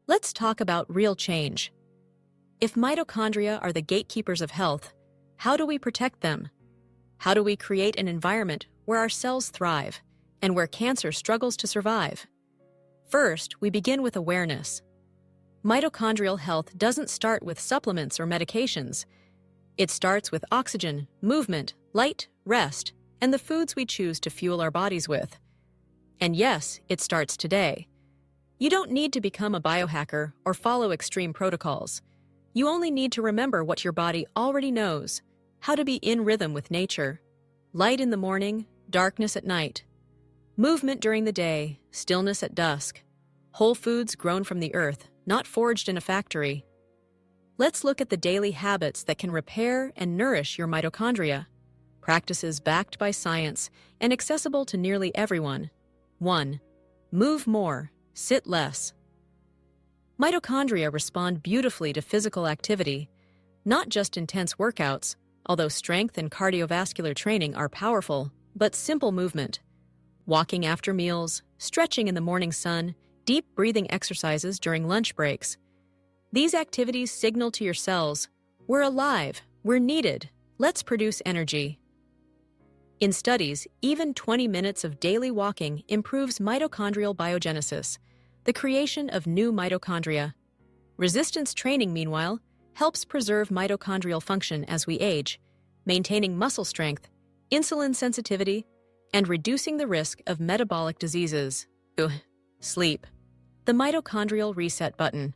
Let's talk about real change. If mitochondria are the gatekeepers of health, how do we protect them? How do we create an environment where our cells thrive and where cancer struggles to survive? First, we begin with awareness. Mitochondrial health doesn't start with supplements or medications. It starts with oxygen, movement, light, rest, and the foods we choose to fuel our bodies with. And yes, it starts today. You don't need to become a biohacker or follow extreme protocols. You only need to remember what your body already knows, how to be in rhythm with nature. Light in the morning, darkness at night. Movement during the day, stillness at dusk. Whole foods grown from the earth, not forged in a factory. Let's look at the daily habits that can repair and nourish your mitochondria. Practices backed by science and accessible to nearly everyone. 1. Move more, sit less. Mitochondria respond beautifully to physical activity, not just intense workouts, although strength and cardiovascular training are powerful, but simple movement. Walking after meals, stretching in the morning sun, deep breathing exercises during lunch breaks. These activities signal to your cells, we're alive, we're needed, let's produce energy. In studies, even 20 minutes of daily walking improves mitochondrial biogenesis, the creation of new mitochondria. Resistance training, meanwhile, helps preserve mitochondrial function as we age, maintaining muscle strength, insulin sensitivity, and reducing the risk of metabolic diseases. Sleep. The mitochondrial reset button.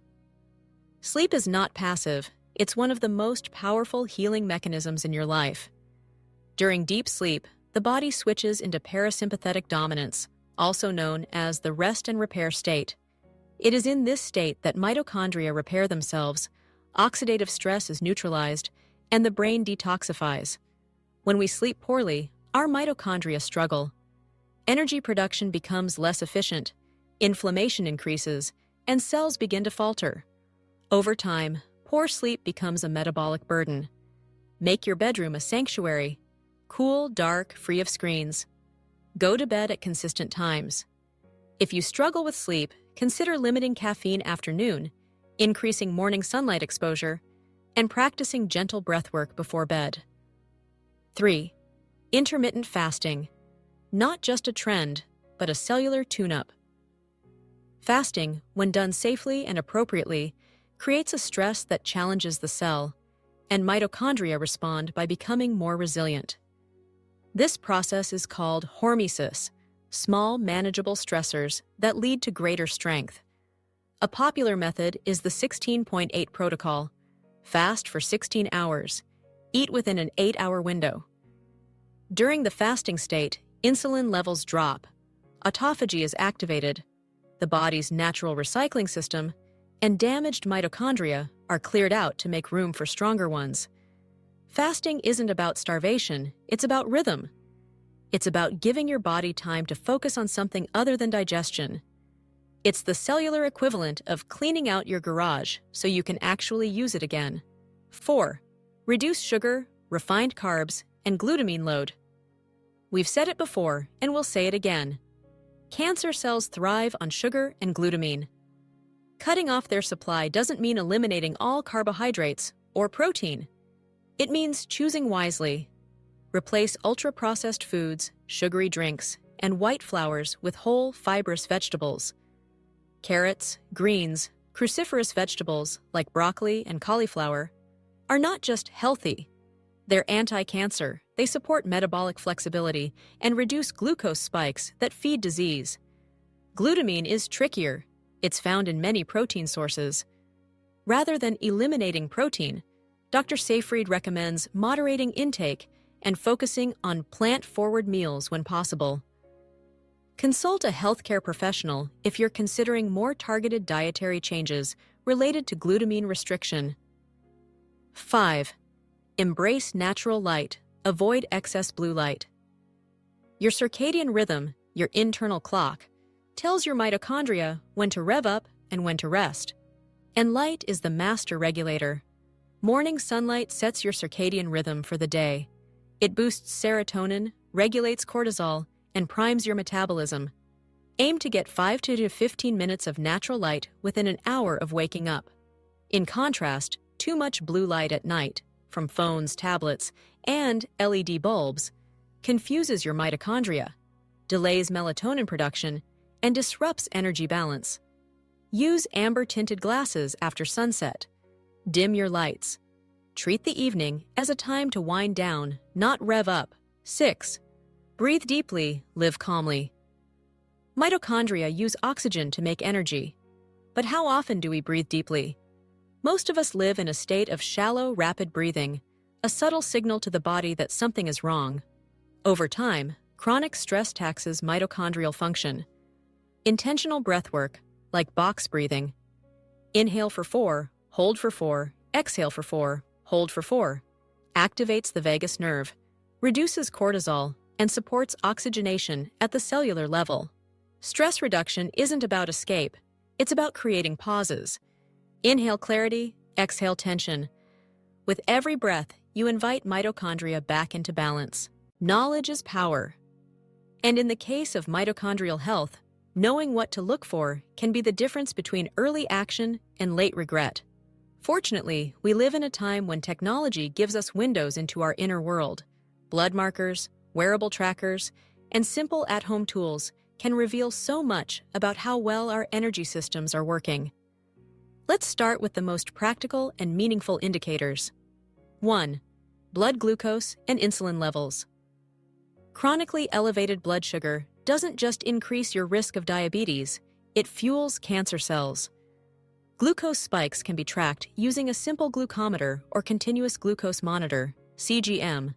Sleep is not passive, it's one of the most powerful healing mechanisms in your life. During deep sleep, the body switches into parasympathetic dominance, also known as the rest and repair state. It is in this state that mitochondria repair themselves, oxidative stress is neutralized, and the brain detoxifies. When we sleep poorly, our mitochondria struggle. Energy production becomes less efficient, inflammation increases, and cells begin to falter. Over time, poor sleep becomes a metabolic burden. Make your bedroom a sanctuary. Cool, dark, free of screens. Go to bed at consistent times. If you struggle with sleep, consider limiting caffeine after noon, increasing morning sunlight exposure, and practicing gentle breathwork before bed. 3. Intermittent fasting. Not just a trend, but a cellular tune-up. Fasting, when done safely and appropriately, creates a stress that challenges the cell, and mitochondria respond by becoming more resilient. This process is called hormesis, small, manageable stressors that lead to greater strength. A popular method is the 16.8 protocol. Fast for 16 hours. Eat within an 8-hour window. During the fasting state, insulin levels drop. Autophagy is activated. The body's natural recycling system and damaged mitochondria are cleared out to make room for stronger ones. Fasting isn't about starvation, it's about rhythm. It's about giving your body time to focus on something other than digestion. It's the cellular equivalent of cleaning out your garage so you can actually use it again. 4. Reduce sugar, refined carbs, and glutamine load. We've said it before, and we'll say it again. Cancer cells thrive on sugar and glutamine. Cutting off their supply doesn't mean eliminating all carbohydrates or protein. It means choosing wisely. Replace ultra-processed foods, sugary drinks, and white flours with whole, fibrous vegetables. Carrots, greens, cruciferous vegetables like broccoli and cauliflower are not just healthy. They're anti-cancer, they support metabolic flexibility and reduce glucose spikes that feed disease. Glutamine is trickier. It's found in many protein sources. Rather than eliminating protein, Dr. Seyfried recommends moderating intake and focusing on plant-forward meals when possible. Consult a healthcare professional if you're considering more targeted dietary changes related to glutamine restriction. 5. Embrace natural light. Avoid excess blue light. Your circadian rhythm, your internal clock, tells your mitochondria when to rev up and when to rest. And light is the master regulator. Morning sunlight sets your circadian rhythm for the day. It boosts serotonin, regulates cortisol, and primes your metabolism. Aim to get 5 to 15 minutes of natural light within an hour of waking up. In contrast, too much blue light at night, from phones, tablets, and LED bulbs, confuses your mitochondria, delays melatonin production, and disrupts energy balance. Use amber-tinted glasses after sunset. Dim your lights. Treat the evening as a time to wind down, not rev up. 6. Breathe deeply, live calmly. Mitochondria use oxygen to make energy. But how often do we breathe deeply? Most of us live in a state of shallow, rapid breathing, a subtle signal to the body that something is wrong. Over time, chronic stress taxes mitochondrial function. Intentional breathwork, like box breathing. Inhale for 4, hold for 4, exhale for 4, hold for 4. Activates the vagus nerve, reduces cortisol, and supports oxygenation at the cellular level. Stress reduction isn't about escape, it's about creating pauses. Inhale clarity, exhale tension. With every breath, you invite mitochondria back into balance. Knowledge is power. And in the case of mitochondrial health, knowing what to look for can be the difference between early action and late regret. Fortunately, we live in a time when technology gives us windows into our inner world. Blood markers, wearable trackers, and simple at-home tools can reveal so much about how well our energy systems are working. Let's start with the most practical and meaningful indicators. 1. Blood glucose and insulin levels. Chronically elevated blood sugar doesn't just increase your risk of diabetes, it fuels cancer cells. Glucose spikes can be tracked using a simple glucometer or continuous glucose monitor, CGM.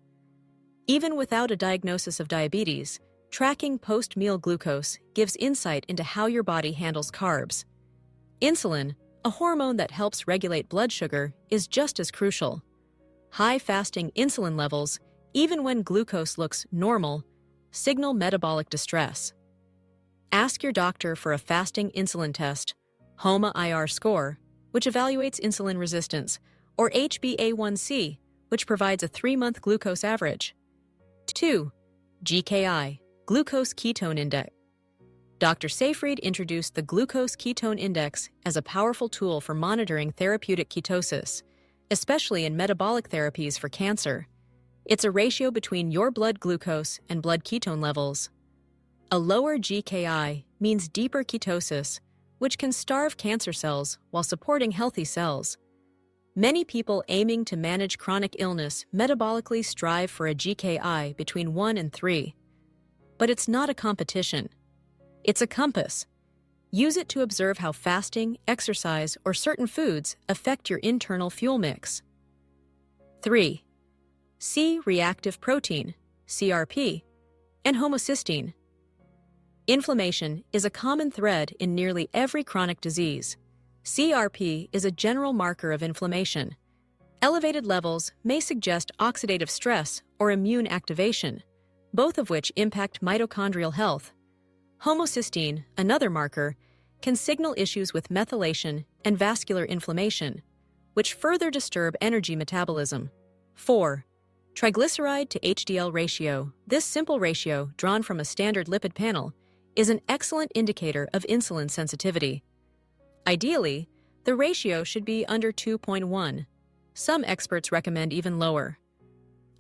Even without a diagnosis of diabetes, tracking post-meal glucose gives insight into how your body handles carbs. Insulin, a hormone that helps regulate blood sugar, is just as crucial. High fasting insulin levels, even when glucose looks normal, signal metabolic distress. Ask your doctor for a fasting insulin test, HOMA-IR score, which evaluates insulin resistance, or HbA1c, which provides a 3-month glucose average. 2. GKI, Glucose Ketone Index. Dr. Seyfried introduced the Glucose Ketone Index as a powerful tool for monitoring therapeutic ketosis, especially in metabolic therapies for cancer. It's a ratio between your blood glucose and blood ketone levels. A lower GKI means deeper ketosis, which can starve cancer cells while supporting healthy cells. Many people aiming to manage chronic illness metabolically strive for a GKI between 1 and 3. But it's not a competition. It's a compass. Use it to observe how fasting, exercise, or certain foods affect your internal fuel mix. 3. C-reactive protein, CRP, and homocysteine. Inflammation is a common thread in nearly every chronic disease. CRP is a general marker of inflammation. Elevated levels may suggest oxidative stress or immune activation, both of which impact mitochondrial health. Homocysteine, another marker, can signal issues with methylation and vascular inflammation, which further disturb energy metabolism. 4. Triglyceride to HDL ratio. This simple ratio, drawn from a standard lipid panel, is an excellent indicator of insulin sensitivity. Ideally, the ratio should be under 2.1. Some experts recommend even lower.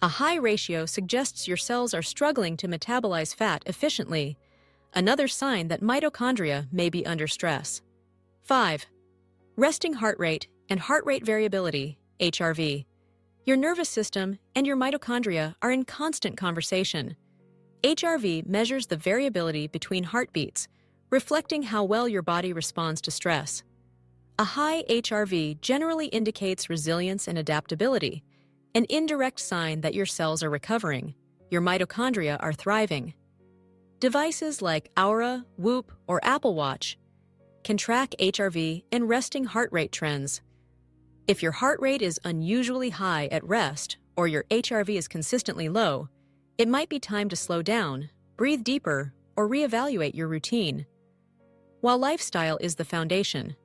A high ratio suggests your cells are struggling to metabolize fat efficiently, another sign that mitochondria may be under stress. 5. Resting heart rate and heart rate variability, HRV. Your nervous system and your mitochondria are in constant conversation. HRV measures the variability between heartbeats, reflecting how well your body responds to stress. A high HRV generally indicates resilience and adaptability, an indirect sign that your cells are recovering, your mitochondria are thriving. Devices like Oura, Whoop, or Apple Watch can track HRV and resting heart rate trends. If your heart rate is unusually high at rest or your HRV is consistently low, it might be time to slow down, breathe deeper, or reevaluate your routine. While lifestyle is the foundation,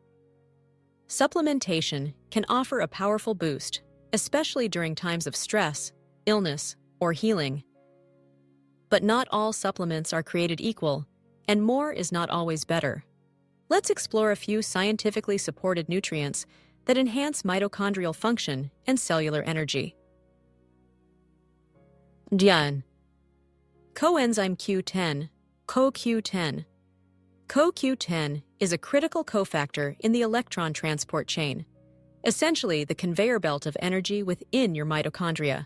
supplementation can offer a powerful boost, especially during times of stress, illness, or healing. But not all supplements are created equal, and more is not always better. Let's explore a few scientifically supported nutrients that enhance mitochondrial function and cellular energy. Dian. Coenzyme Q10, CoQ10. CoQ10 is a critical cofactor in the electron transport chain, essentially the conveyor belt of energy within your mitochondria.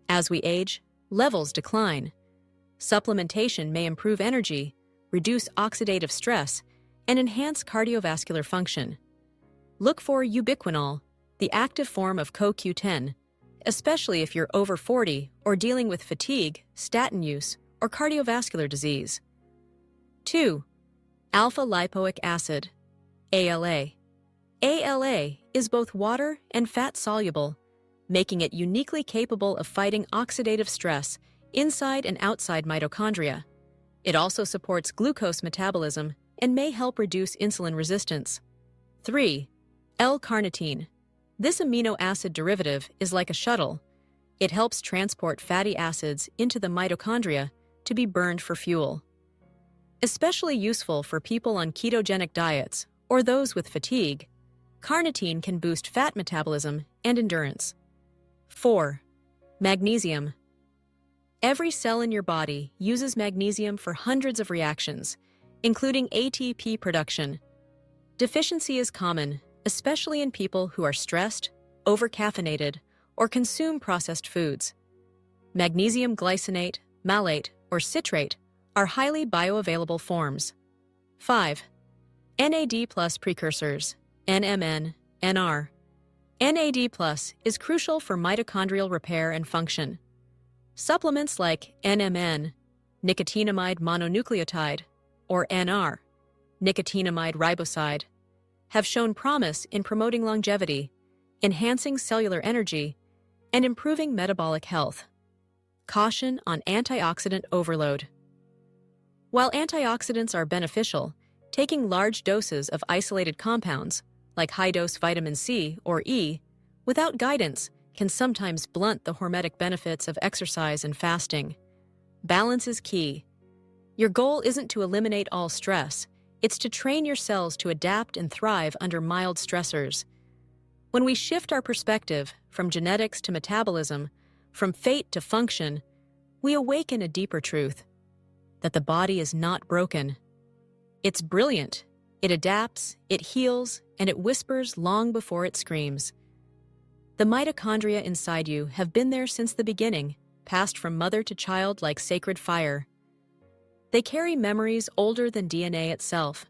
As we age, levels decline. Supplementation may improve energy, reduce oxidative stress, and enhance cardiovascular function. Look for ubiquinol, the active form of CoQ10, especially if you're over 40 or dealing with fatigue, statin use, or cardiovascular disease. 2. Alpha-lipoic acid, ALA. ALA is both water and fat-soluble, making it uniquely capable of fighting oxidative stress inside and outside mitochondria. It also supports glucose metabolism and may help reduce insulin resistance. 3. L-carnitine. This amino acid derivative is like a shuttle. It helps transport fatty acids into the mitochondria to be burned for fuel. Especially useful for people on ketogenic diets or those with fatigue, carnitine can boost fat metabolism and endurance. 4. Magnesium. Every cell in your body uses magnesium for hundreds of reactions, including ATP production. Deficiency is common, especially in people who are stressed, overcaffeinated, or consume processed foods. Magnesium glycinate, malate, or citrate are highly bioavailable forms. 5. NAD+ precursors, NMN, NR. NAD+ is crucial for mitochondrial repair and function. Supplements like NMN, nicotinamide mononucleotide, or NR, nicotinamide riboside, have shown promise in promoting longevity, enhancing cellular energy, and improving metabolic health. Caution on antioxidant overload. While antioxidants are beneficial, taking large doses of isolated compounds, like high-dose vitamin C or E, without guidance can sometimes blunt the hormetic benefits of exercise and fasting. Balance is key. Your goal isn't to eliminate all stress, it's to train your cells to adapt and thrive under mild stressors. When we shift our perspective from genetics to metabolism, from fate to function, we awaken a deeper truth: that the body is not broken. It's brilliant. It adapts, it heals, and it whispers long before it screams. The mitochondria inside you have been there since the beginning, passed from mother to child like sacred fire. They carry memories older than DNA itself.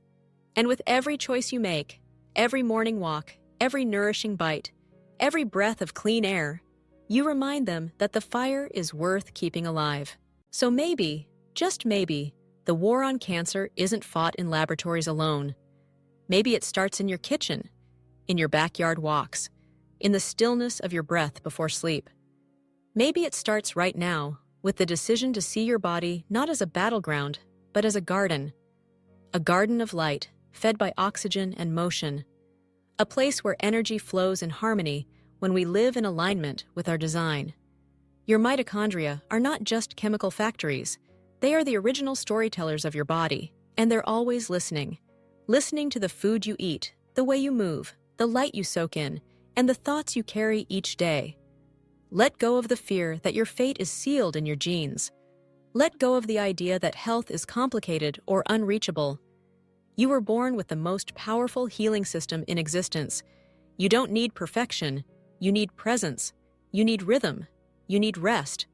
And with every choice you make, every morning walk, every nourishing bite, every breath of clean air, you remind them that the fire is worth keeping alive. So maybe, just maybe, the war on cancer isn't fought in laboratories alone. Maybe it starts in your kitchen, in your backyard walks, in the stillness of your breath before sleep. Maybe it starts right now with the decision to see your body not as a battleground, but as a garden of light, fed by oxygen and motion, a place where energy flows in harmony when we live in alignment with our design. Your mitochondria are not just chemical factories. They are the original storytellers of your body, and they're always listening to the food you eat, the way you move, the light you soak in, and the thoughts you carry each day. Let go of the fear that your fate is sealed in your genes. Let go of the idea that health is complicated or unreachable. You were born with the most powerful healing system in existence. You don't need perfection. You need presence. You need rhythm. You need rest.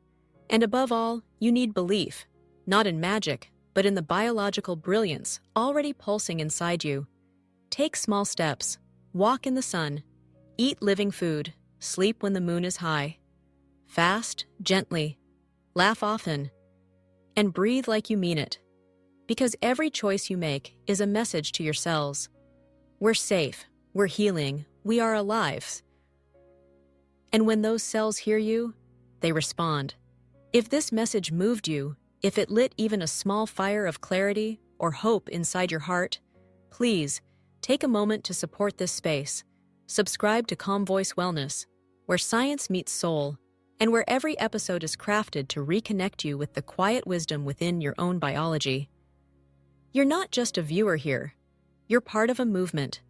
And above all, you need belief, not in magic, but in the biological brilliance already pulsing inside you. Take small steps. Walk in the sun. Eat living food. Sleep when the moon is high. Fast, gently. Laugh often. And breathe like you mean it. Because every choice you make is a message to your cells. We're safe. We're healing. We are alive. And when those cells hear you, they respond. If this message moved you, if it lit even a small fire of clarity or hope inside your heart, please take a moment to support this space. Subscribe to Calm Voice Wellness, where science meets soul, and where every episode is crafted to reconnect you with the quiet wisdom within your own biology. You're not just a viewer here. You're part of a movement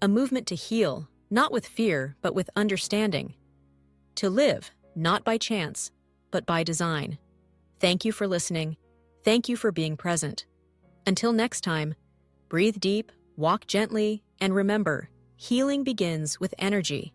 to heal, not with fear, but with understanding. To live, not by chance, but by design. Thank you for listening. Thank you for being present. Until next time, breathe deep, walk gently, and remember, healing begins with energy.